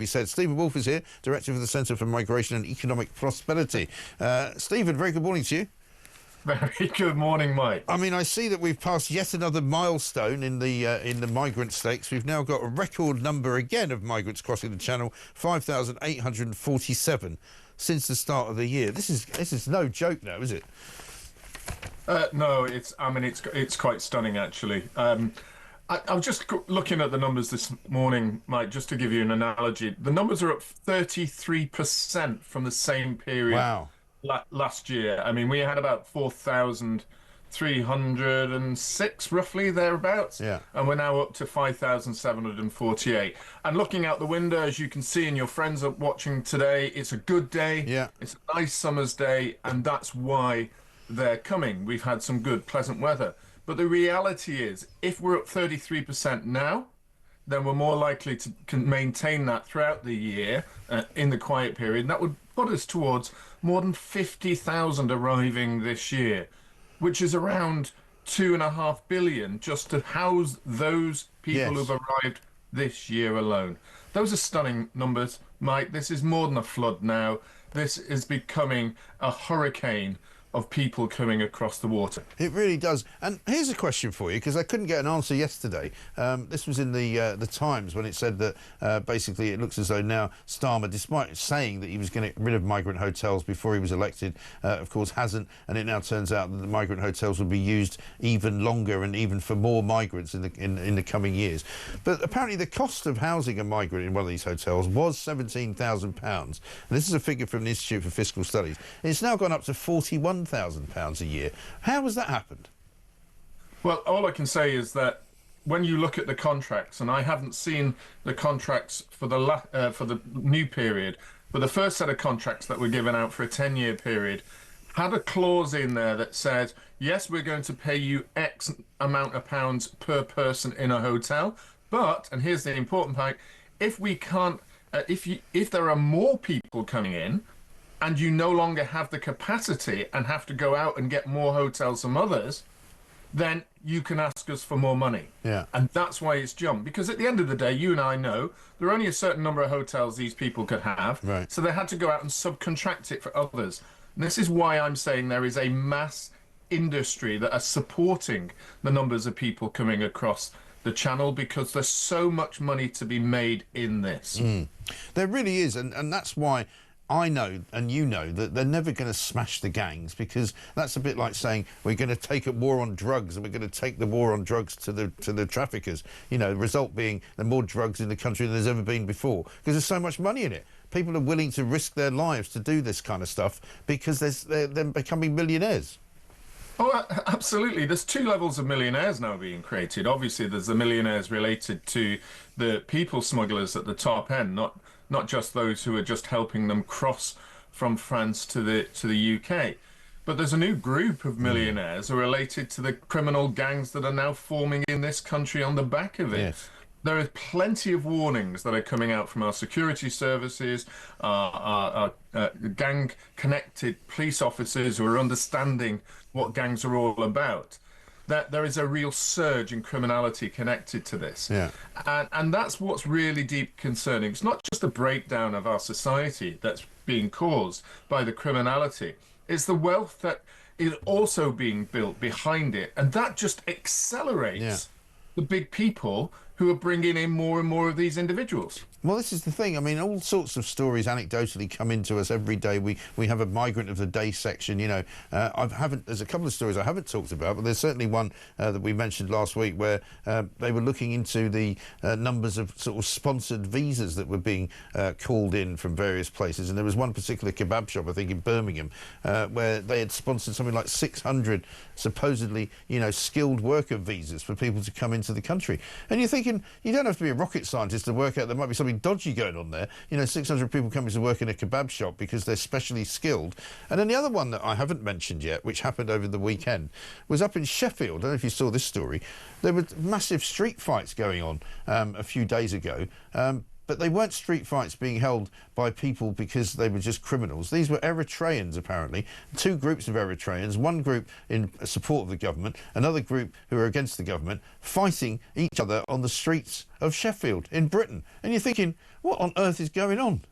We said Steven Woolfe is here, Director of the Centre for Migration and Economic Prosperity. Stephen, very good morning to you. Very good morning, Mike. I mean, I see that we've passed yet another milestone in the migrant stakes. We've now got a record number again of migrants crossing the Channel, 5,847 since the start of the year. This is no joke now, is it? No, it's quite stunning, actually. I was just looking at the numbers this morning, Mike, just to give you an analogy. The numbers are up 33% from the same period. Wow. Last year. I mean, we had about 4,306, roughly, thereabouts. Yeah. And we're now up to 5,748. And looking out the window, as you can see, and your friends are watching today, it's a good day. Yeah. It's a nice summer's day, and that's why they're coming. We've had some good, pleasant weather. But the reality is, if we're up 33% now, then we're more likely to maintain that throughout the year in the quiet period. And that would put us towards more than 50,000 arriving this year, which is around 2.5 billion just to house those people who've arrived this year alone. Those are stunning numbers, Mike. This is more than a flood now. This is becoming a hurricane of people coming across the water. It really does. And here's a question for you, because I couldn't get an answer yesterday. This was in the Times when it said that basically it looks as though now Starmer, despite saying that he was going to get rid of migrant hotels before he was elected, of course hasn't, and it now turns out that the migrant hotels will be used even longer and even for more migrants in the coming years. But apparently the cost of housing a migrant in one of these hotels was £17,000. And this is a figure from the Institute for Fiscal Studies. It's now gone up to £41,000 a year. How has that happened? Well, all I can say is that when you look at the contracts, and I haven't seen the contracts for the new period, but the first set of contracts that were given out for a 10-year period had a clause in there that said, yes, we're going to pay you X amount of pounds per person in a hotel, but, and here's the important part, if we can't, if there are more people coming in, and you no longer have the capacity and have to go out and get more hotels from others, then you can ask us for more money. Yeah. And that's why it's jumped. Because at the end of the day, you and I know there are only a certain number of hotels these people could have. Right. So they had to go out and subcontract it for others. And this is why I'm saying there is a mass industry that are supporting the numbers of people coming across the Channel, because there's so much money to be made in this. There really is. And that's why I know, and you know, that they're never going to smash the gangs, because that's a bit like saying we're going to take a war on drugs and we're going to take the war on drugs to the traffickers. You know, the result being there are more drugs in the country than there's ever been before, because there's so much money in it. People are willing to risk their lives to do this kind of stuff because they're becoming millionaires. Oh, absolutely. There's two levels of millionaires now being created. Obviously, there's the millionaires related to the people smugglers at the top end, not just those who are just helping them cross from France to the UK. But there's a new group of millionaires who are related to the criminal gangs that are now forming in this country on the back of it. Yes. There are plenty of warnings that are coming out from our security services, our gang-connected police officers who are understanding what gangs are all about, that there is a real surge in criminality connected to this. Yeah. And that's what's really deep concerning. It's not just the breakdown of our society that's being caused by the criminality. It's the wealth that is also being built behind it. And that just accelerates the big people who are bringing in more and more of these individuals. Well, this is the thing. I mean, all sorts of stories anecdotally come into us every day. We have a migrant of the day section. You know, there's a couple of stories I haven't talked about, but there's certainly one that we mentioned last week where they were looking into the numbers of sort of sponsored visas that were being called in from various places. And there was one particular kebab shop, I think in Birmingham, where they had sponsored something like 600 supposedly, you know, skilled worker visas for people to come into the country. And you're thinking, you don't have to be a rocket scientist to work out there might be something dodgy going on there. You know, 600 people coming to work in a kebab shop because they're specially skilled. And then the other one that I haven't mentioned yet, which happened over the weekend, was up in Sheffield. I don't know if you saw this story. There were massive street fights going on a few days ago. but they weren't street fights being held by people because they were just criminals. These were Eritreans, apparently, two groups of Eritreans, one group in support of the government, another group who are against the government, fighting each other on the streets of Sheffield in Britain. And you're thinking, what on earth is going on?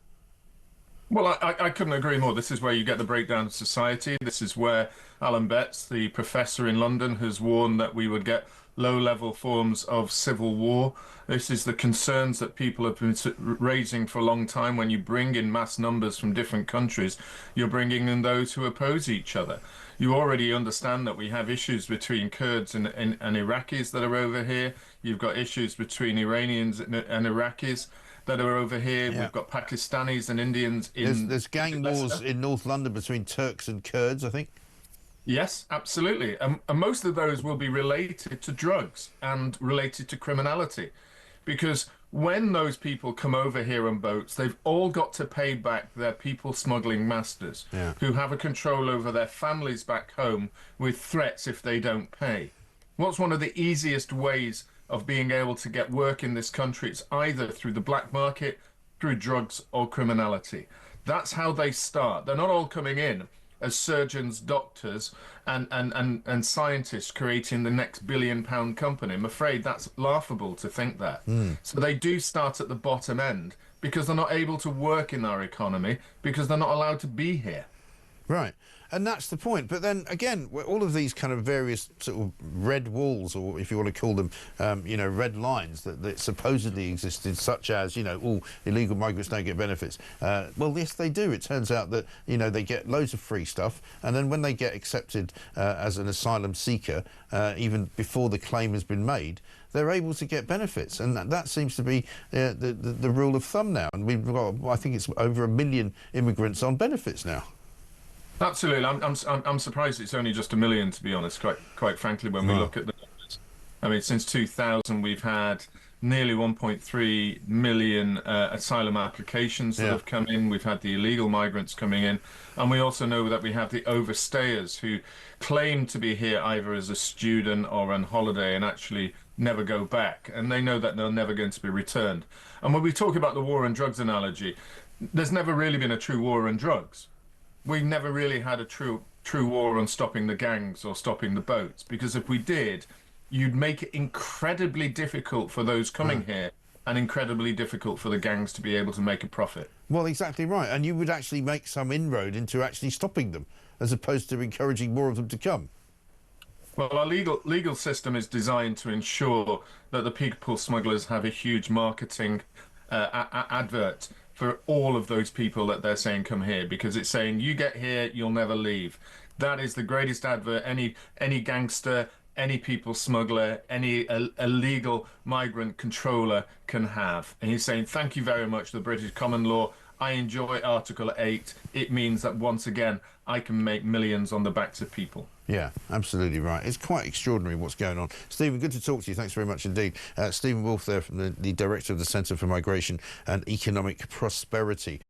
Well, I couldn't agree more. This is where you get the breakdown of society. This is where Alan Betts, the professor in London, has warned that we would get low-level forms of civil war. This is the concerns that people have been raising for a long time. When you bring in mass numbers from different countries, you're bringing in those who oppose each other. You already understand that we have issues between Kurds and Iraqis that are over here. You've got issues between Iranians and Iraqis that are over here. Yeah. We've got Pakistanis and Indians in... There's gang wars in North London between Turks and Kurds, I think. Yes, absolutely. And most of those will be related to drugs and related to criminality. Because when those people come over here on boats, they've all got to pay back their people smuggling masters, who have a control over their families back home with threats if they don't pay. What's one of the easiest ways of being able to get work in this country? It's either through the black market, through drugs or criminality. That's how they start. They're not all coming in as surgeons, doctors, and scientists creating the next billion-pound company. I'm afraid that's laughable to think that. So they do start at the bottom end because they're not able to work in our economy because they're not allowed to be here. Right. And that's the point. But then, again, all of these kind of various sort of red walls, or if you want to call them, you know, red lines that supposedly existed, such as, you know, all illegal migrants don't get benefits. Well, yes, they do. It turns out that, you know, they get loads of free stuff. And then when they get accepted as an asylum seeker, even before the claim has been made, they're able to get benefits. And that seems to be the rule of thumb now. And we've got, I think it's over 1 million immigrants on benefits now. Absolutely, I'm surprised it's only just 1 million, to be honest. Quite frankly, when we look at the numbers, I mean, since 2000, we've had nearly 1.3 million asylum applications that have come in. We've had the illegal migrants coming in, and we also know that we have the overstayers who claim to be here either as a student or on holiday and actually never go back, and they know that they're never going to be returned. And when we talk about the war on drugs analogy, there's never really been a true war on drugs. We never really had a true war on stopping the gangs or stopping the boats, because if we did, you'd make it incredibly difficult for those coming here and incredibly difficult for the gangs to be able to make a profit. Well, exactly right. And you would actually make some inroad into actually stopping them, as opposed to encouraging more of them to come. Well, our legal system is designed to ensure that the people smugglers have a huge marketing advert for all of those people that they're saying come here, because it's saying you get here, you'll never leave. That is the greatest advert any gangster, any people smuggler, any illegal migrant controller can have. And he's saying, thank you very much, the British common law. I enjoy Article 8. It means that once again, I can make millions on the backs of people. Yeah, absolutely right. It's quite extraordinary what's going on. Stephen, good to talk to you. Thanks very much indeed. Steven Woolfe there, from the Director of the Centre for Migration and Economic Prosperity.